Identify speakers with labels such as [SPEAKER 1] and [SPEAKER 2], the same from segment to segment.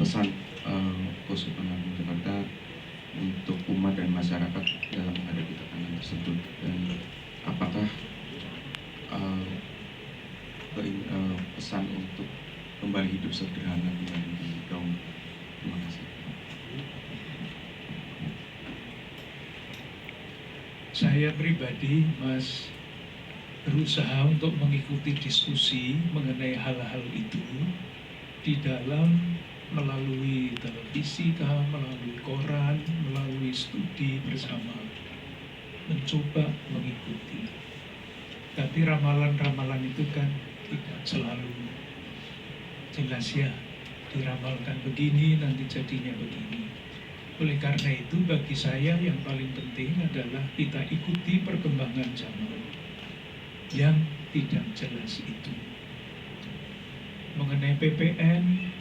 [SPEAKER 1] pesan Keuskupan Agung Jakarta untuk umat dan masyarakat dalam menghadapi tekanan tersebut, dan apakah pesan untuk kembali hidup sederhana kembali digaung? Terima kasih.
[SPEAKER 2] Saya pribadi, Mas, berusaha untuk mengikuti diskusi mengenai hal-hal itu di dalam melalui televisi, melalui koran, melalui studi bersama, mencoba mengikuti. Tapi ramalan-ramalan itu kan tidak selalu jelas ya, diramalkan begini nanti jadinya begini. Oleh karena itu bagi saya yang paling penting adalah kita ikuti perkembangan zaman yang tidak jelas itu. Mengenai PPN,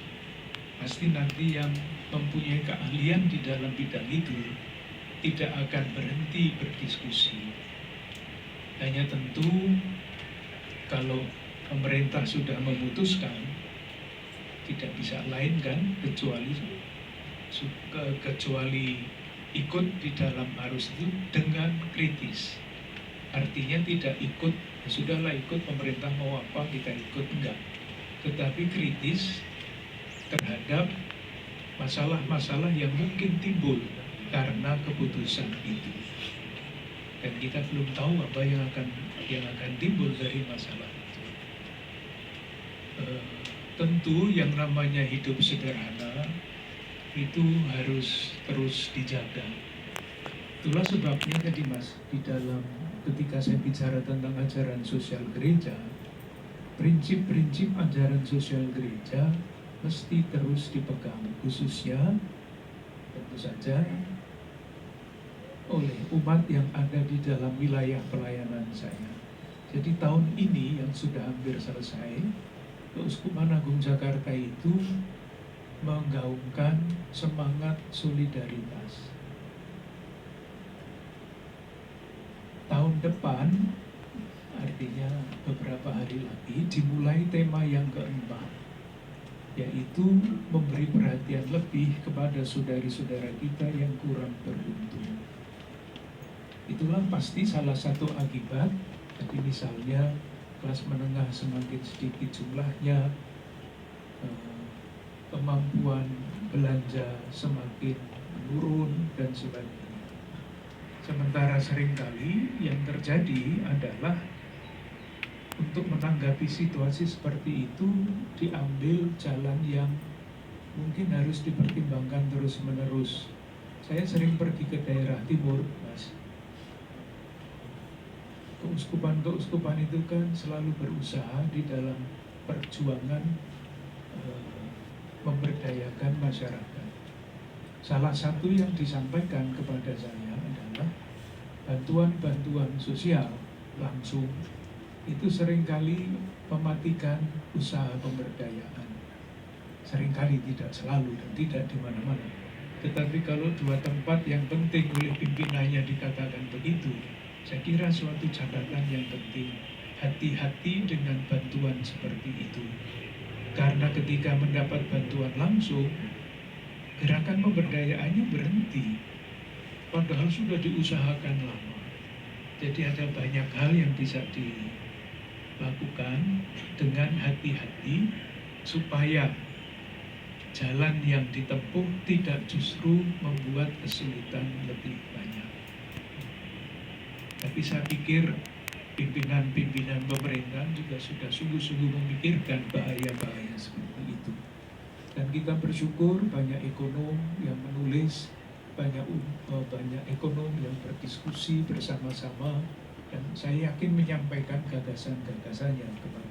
[SPEAKER 2] pasti nanti yang mempunyai keahlian di dalam bidang itu tidak akan berhenti berdiskusi. Hanya tentu kalau pemerintah sudah memutuskan, tidak bisa lain kan kecuali ikut di dalam arus itu dengan kritis. Artinya tidak ikut, sudahlah ikut pemerintah mau apa kita ikut, enggak. Tetapi kritis terhadap masalah-masalah yang mungkin timbul karena keputusan itu. Dan kita belum tahu apa yang akan timbul dari masalah itu. Tentu yang namanya hidup sederhana itu harus terus dijaga. Itulah sebabnya tadi Mas, di dalam ketika saya bicara tentang ajaran sosial gereja, prinsip-prinsip ajaran sosial gereja mesti terus dipegang, khususnya tentu saja oleh umat yang ada di dalam wilayah pelayanan saya. Jadi tahun ini yang sudah hampir selesai, Keuskupan Agung Jakarta itu menggaungkan semangat solidaritas. Tahun depan, artinya beberapa hari lagi, dimulai tema yang keempat, yaitu memberi perhatian lebih kepada saudari-saudara kita yang kurang beruntung. Itulah pasti salah satu akibat. Jadi misalnya kelas menengah semakin sedikit jumlahnya, kemampuan belanja semakin menurun dan sebagainya. Sementara seringkali yang terjadi adalah untuk menanggapi situasi seperti itu diambil jalan yang mungkin harus dipertimbangkan terus-menerus. Saya sering pergi ke daerah timur, Mas. Keuskupan itu kan selalu berusaha di dalam perjuangan memberdayakan masyarakat. Salah satu yang disampaikan kepada saya adalah bantuan-bantuan sosial langsung itu seringkali mematikan usaha pemberdayaan. Seringkali, tidak selalu dan tidak di mana-mana. Tetapi kalau dua tempat yang penting oleh pimpinannya dikatakan begitu, saya kira suatu catatan yang penting. Hati-hati dengan bantuan seperti itu. Karena ketika mendapat bantuan langsung, gerakan pemberdayaannya berhenti. Padahal sudah diusahakan lama. Jadi ada banyak hal yang bisa dilakukan dengan hati-hati supaya jalan yang ditempuh tidak justru membuat kesulitan lebih banyak. Tapi saya pikir pimpinan-pimpinan pemerintahan juga sudah sungguh-sungguh memikirkan bahaya-bahaya seperti itu. Dan kita bersyukur banyak ekonom yang menulis, banyak ekonom yang berdiskusi bersama-sama, dan saya yakin menyampaikan gagasan-gagasannya kepada